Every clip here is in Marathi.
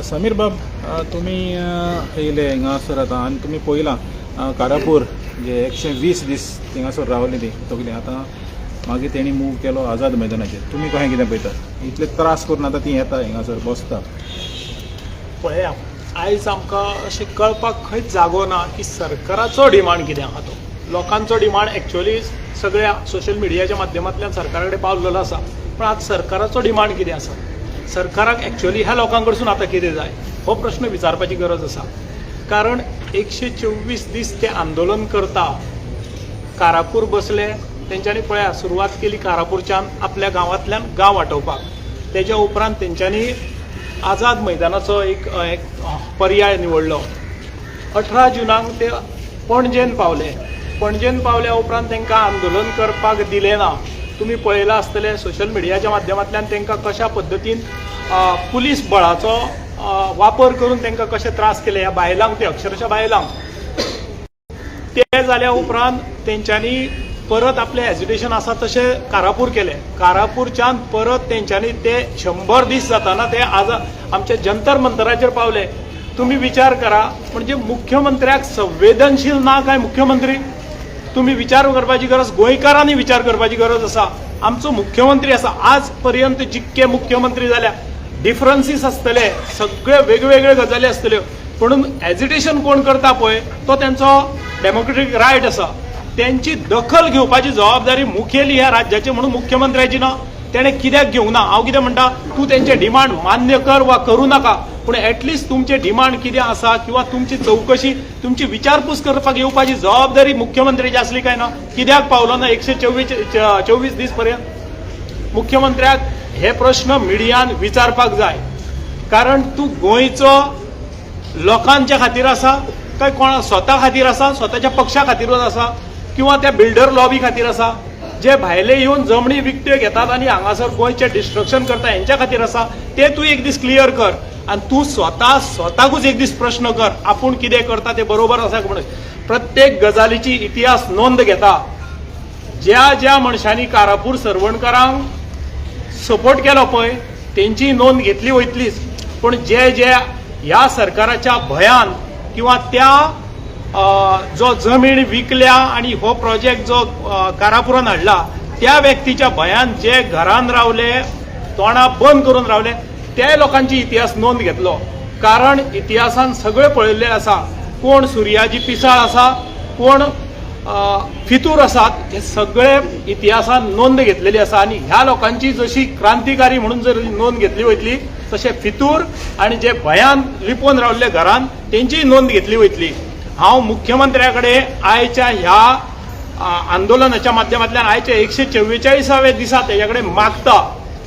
समीर बाब, तुम्ही येयले हिंगासर आतां आनी तुमी पळयलां कारापूर जे 120 दीस थिंगासर रावले ती तगली आतां मागीर तेणी मूव केलो आझाद मैदानाचेर. तुमी कशें कितें पळयतात? इतले त्रास करून आतां ती येता हिंगासर बसता. पळया, आयज आमकां अशें कळपाक खंयच जागो ना की सरकाराचो डिमांड कितें आहा तो. लोकांचो डिमांड एक्चुअली सगळ्या सोशल मिडियाच्या माध्यमांतल्यान सरकारा कडेन पावलेलो आसा. पण आज सरकाराचो डिमांड कितें आसा? सरकाराक एक्चुअली ह्या लोकां कडसून आतां कितें जाय हो प्रश्न विचारपाची गरज आसा. कारण 124 दीस ते आंदोलन करता, कारापूर बसले, तेंच्यांनी पळया सुरवात केली कारापूरच्यान आपल्या गांवांतल्यान गांव वांटोवपाक. तेज्या उपरांत तेंच्यांनी आझाद मैदानाचो एक पर्याय निवडलो. 18 जुनाक ते पणजेन पावले. पणजेन पावल्या उपरांत तांकां आंदोलन करपाक दिलें ना. तुमी पळयलां आसतलें सोशल मिडियाच्या माध्यमांतल्यान तांकां कशा पद्दतीन पुलीस बळाचो वापर करून तांकां कशे त्रास केले ह्या बायलांक, ते अक्षरशः बायलांक. ते जाल्या उपरांत तेंच्यांनी परत आपलें एजिटेशन आसा तशें कारापूर केलें. कारापूरच्यान परत तेंच्यांनी ते 100 दीस जाताना ते आज आमच्या जंतर मंतराचेर पावले. तुम्ही विचार करा, म्हणजे मुख्यमंत्र्याक संवेदनशील ना काय मुख्यमंत्री? तुम्ही विचार करपाची गरज, गोंयकारांनी विचार करपाची गरज आसा. आमचो मुख्यमंत्री आसा, आज पर्यंत जितके मुख्यमंत्री जाल्या डिफरन्सीस आसतले, सगळे वेगवेगळे गजाली आसतल्यो, म्हणून एजिटेशन कोण करता पळय तो त्यांचो डेमोक्रेटीक रायट आसा. त्यांची दखल घेवपाची जबाबदारी मुखेली ह्या राज्याची म्हणून मुख्यमंत्र्याची ना. तेणे कित्याक घेवंक ना? हांव कितें म्हणटा, तूं तेंचे डिमांड मान्य कर वा करूं नाका, पूण एटलिस्ट तुमचे डिमांड कितें आसा किंवा तुमची चौकशी, तुमची विचारपूस करपाक येवपाची जबाबदारी मुख्यमंत्र्याची आसली काय ना? कित्याक पावलो ना 124 दीस पर्यंत? मुख्यमंत्र्याक हे प्रश्न मिडियान विचारपाक जाय. कारण तूं गोंयचो लोकांच्या खातीर आसा काय कोणा स्वता खातीर आसा, स्वताच्या पक्षा खातीरच आसा, किंवा त्या बिल्डर लॉबी खातीर आसा, जे भायले येवन जमनी विकत्यो घेतात आनी हांगासर गोंयचें डिस्ट्रक्शन करता हेंच्या खातीर आसा? ते तूं एक दीस क्लियर कर. आनी तूं स्वताकूच एक दीस प्रश्न कर, आपूण कितें करता ते बरोबर आसा म्हणून. प्रत्येक गजालीची इतिहास नोंद घेता. ज्या ज्या मनशांनी कारापूर सरवणकारांक सपोर्ट केलो पळय तेंची नोंद घेतली वयतलीच. पूण जे ह्या सरकाराच्या भयान किंवा त्या जो जमीन विकल्या आणि हो प्रोजेक्ट जो कारापुरान हाडला त्या व्यक्तीच्या भयान जे घरान रावले, तोंडां बंद करून रावले, त्या लोकांची इतिहास नोंद घेतलो. कारण इतिहासान सगळे पळयल्ले आसा, कोण सुर्याजी पिसाळ आसा, कोण फितूर आसात, हे सगळे इतिहासान नोंद घेतलेली आसा. आणि ह्या लोकांची जशी क्रांतिकारी म्हणून जर नोंद घेतली वयतली, तशे फितूर आणि जे भयान लिपोवन रावल्ले घरान तेंची नोंद घेतली वयतली. हांव मुख्यमंत्र्या कडेन आयच्या ह्या आंदोलनाच्या माध्यमांतल्यान आयच्या 144व्या दिसा तेच्या कडेन मागता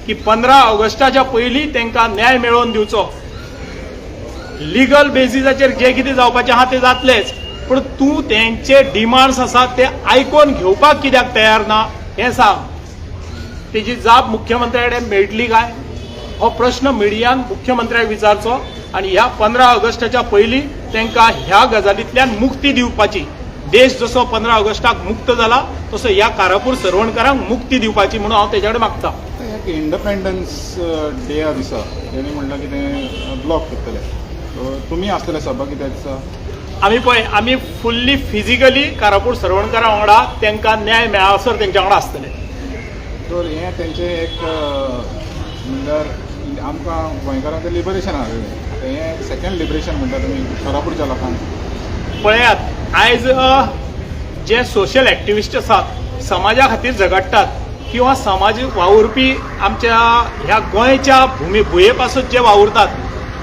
की 15 ऑगस्टाच्या पयलीं तांकां न्याय मेळोवन दिवचो. लिगल बेसिसाचेर जे कितें जावपाचें आहा तें जातलेंच, पूण तूं तेंचे डिमांड्स आसा ते आयकोन घेवपाक कित्याक तयार ना हें सांग. तेजी जाप मुख्यमंत्र्या कडेन मेळटली काय? हो प्रश्न मिडियान मुख्यमंत्र्याक विचारचो आणि ह्या 15 ऑगस्टाच्या पयलीं तांकां ह्या गजालींतल्यान मुक्ती दिवपाची. देश जसो 15 ऑगस्टाक मुक्त जाला तसो ह्या कारापूर सरवणकारांक मुक्ती दिवपाची म्हणून हांव तेच्या कडेन मागता. इंडिपेंडन्स डे दिसा तेणी म्हणलां की ते ब्लॉक करतले, तुमी आसतले सहभागी त्या दिसा? आमी फुल्ली फिजिकली कारापूर सरवणकारा वांगडा तांकां न्याय मेळासर तेंच्या वांगडा आसतले. तर हें तेंचें एक म्हणल्यार आमकां गोंयकारांचें लिबरेशन आहा, हें सेकंड लिबरेशन म्हणटा तुमी कारापूरच्या लोकांक. पळयात, आयज जे सोशल एक्टिविस्ट आसात, समाजा खातीर झगडटात किंवा समाज वावुरपी आमच्या ह्या गोंयच्या भुये पासून जे वावुरतात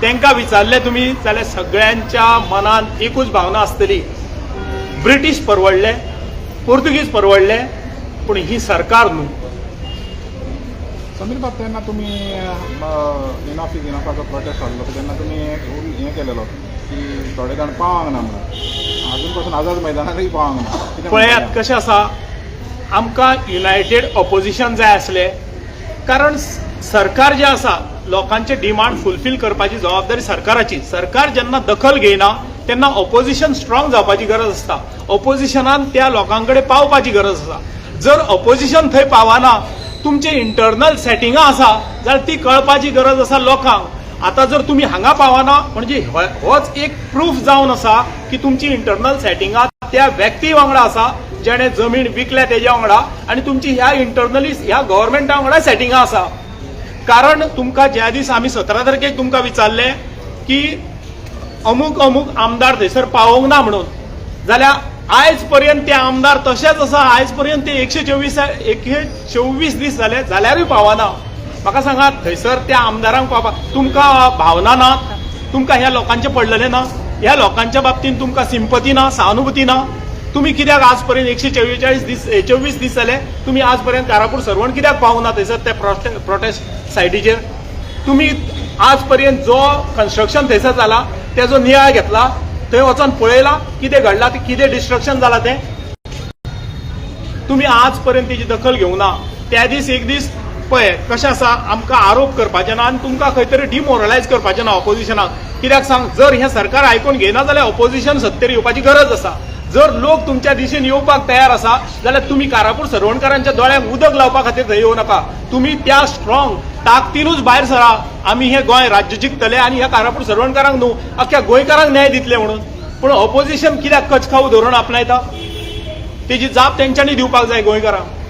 तांकां विचारले तुमी जाल्यार सगळ्यांच्या मनान एकूच भावना आसतली, ब्रिटीश परवडले, पोर्तुगीज परवडले, पूण ही सरकार न्हू. समीर बाब, तेन्ना तुमी इनॉफ इज इनॉफाचो प्रोटेस्ट जाल्लो तेन्ना तुमी हें केलेलो की थोडे जाण पावंक ना म्हणून, अजून पासून आझाद मैदानाकय पावंक ना. पळयात कशें आसा, आमकां युनायटेड ऑपोजिशन जाय आसलें. कारण सरकार जे आसा लोकांचे डिमांड फुलफील करपाची जबाबदारी सरकाराची. सरकार जेन्ना दखल घेयना तेन्ना ऑपोजिशन स्ट्रॉंग जावपाची गरज आसता. ऑपोजिशनान त्या लोकां कडेन पावपाची गरज आसा. जर ऑपोजिशन थंय पावना, तुमचे इंटरनल सेटिंगां आसा जाल्यार ती कळपाची गरज आसा लोकांक. आता जर तुम्ही हांगा पावाना म्हणजे होच एक प्रूफ जावन आसा की तुमची इंटरनल सेटिंगां त्या व्यक्ती वांगडा आसा जेणे जमीन विकल्या तेज्या वांगडा आनी तुमची ह्या इंटरनली ह्या गव्हर्मेंटा वांगडा सेटिंगां आसा. कारण तुमकां ज्या दीस आमी 17 तारखेक तुमकां विचारले की अमूक अमूक आमदार थंयसर पावोंक ना म्हणून, जाल्यार आयज पर्यंत ते आमदार तशेच आसा. आयज पर्यंत ते 124 दीस जाले जाल्यारूय पावना. म्हाका सांगात थंयसर त्या आमदारांक पावपाक तुमकां भावना ना, तुमकां ह्या लोकांचे पडलेले ना, ह्या लोकांच्या बाबतींत तुमकां सिंपती ना, सहानुभूती ना. तुम्ही कित्याक आज पर्यंत 124 दीस जाले तुम्ही आज पर्यंत कारापूर सरवण कित्याक पावना थंयसर त्या प्रोटेस्ट सायटीचेर. तुम्ही आज पर्यंत जो कन्स्ट्रक्शन थंयसर जाला तेजो नियाळ घेतला, थंय वचून पळयला कितें घडला, कितें डिस्ट्रक्शन जाला तें. तुम्ही आज पर्यंत तेजी दखल घेवंक ना. त्या दीस एक दीस पळय कशें आसा, आमकां आरोप करपाचे ना आनी तुमकां खंय तरी डिमोरलायज करपाचें ना ऑपोजिशनाक. कित्याक सांग, जर हें सरकार आयकून घेयना जाल्यार ऑपोजिशन सत्तेर येवपाची गरज आसा. जर लोक तुमच्या दिशेन येवपाक तयार आसा जाल्यार तुम्ही कारापूर सरवणकारांच्या दोळ्यांक उदक लावपा खातीर थंय येवं नाका. तुम्ही त्या स्ट्रॉंग ताकतीनूच भायर सरा. आमी हे गोंय राज्य जिखतले आनी ह्या कारापूर सरवणकारांक न्हू अख्ख्या गोंयकारांक न्याय दितले म्हणून. पूण ऑपोजिशन कित्याक कचखाऊ धोरण आपणायता, तेजी जाप तेंच्यांनी दिवपाक जाय गोंयकारांक.